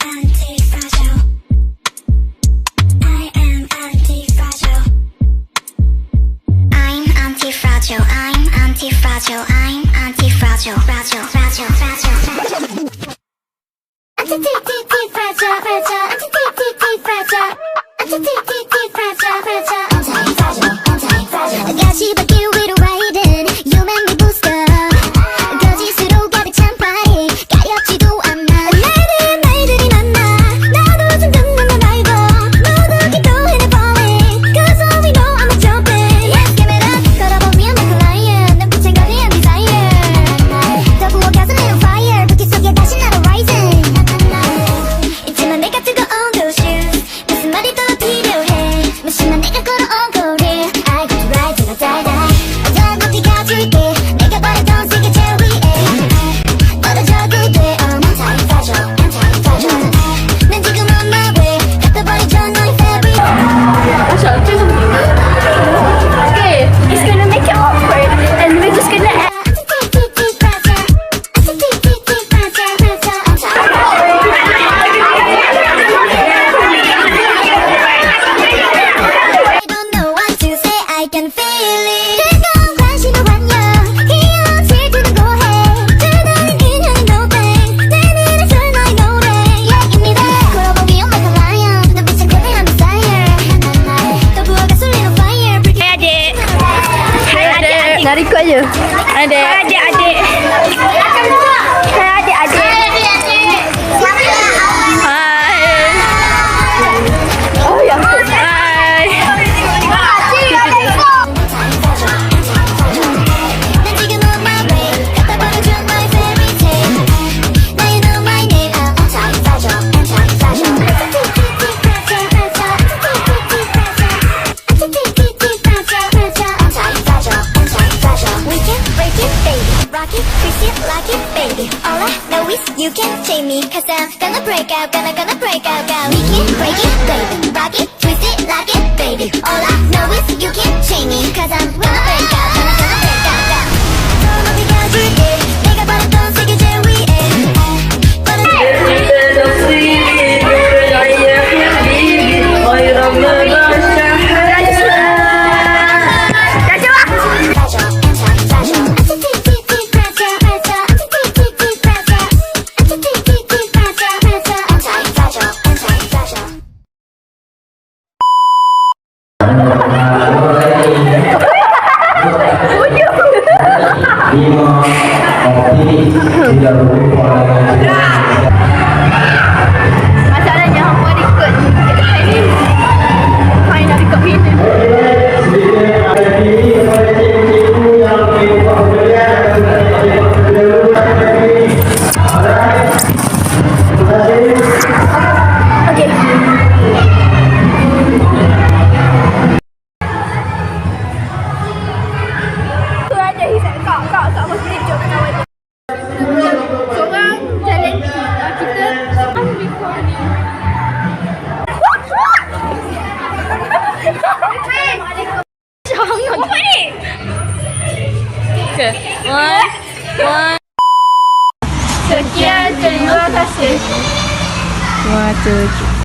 anti-fragile. I am anti-fragile. I'm anti-fragile. I'm anti-fragile. I'm anti-fragile. Fragile, fragile, fragile, fragile. Anti-fragile, fragile. Anti-fragile. Anti-fragile, fragile. Anti-fragile, anti-fragile. 가시밭길 위로 riding. You make me boost up. 거짓으로 가득 찬 party. 가렵지도 않아. 날들이 만나. 나도 좀 듣는 건 알고. 모두 기도해 내 falling. Cause all we know I'm a jumping. Yes, give it up. 걸어보면 I'm flying. 눈빛엔 거대한 desire. 더 부어가서 little fire. 불빛 속에 다시 나로 rising. 있지만 내가 뜨거운 those shoes. 무슨 말이 더 필요해. 무심한 내가 걸어온 거리. I got the right to the die. 어떤 높이 가줄게. 내가 바랬던 세계 제일 위에. 떨어져도 돼. I'm anti-fragile, anti-fragile. 난 지금 on my way. 갚아버리죠 너의 fabric. Okay, it's gonna make it awkward, and we're just gonna add. I don't know what to say, I can feel it. 뜨거운 관심을 완료. 귀여운 질투는 고해. 뜨거운 인형은 no thanks. 내 눈에 술 너의 노래. Yeah, give me that. 걸어보기 on like a lion. 눈빛은 거대한 desire. 더 부어가 쏠리는 fire. Adik, Nariko aja. Adik, adik. Hai adik-adik. Hai. Oh ya. Hai. 난 지금 on my way. 갖다버려줘 너의 fairy tale. Now you know my name. I'm anti-fragile, anti-fragile. Anti-fragile, anti-fragile. We can break it, baby. Rock it, twist it, lock it, baby. All I know is you can't chain me. Cause I'm gonna break out, gonna break out, We can break it, baby. Rock it, twist it, lock it, baby. All I know is you can't chain me. Cause I'm gonna break out, gonna break out, 더 높이 가줄게.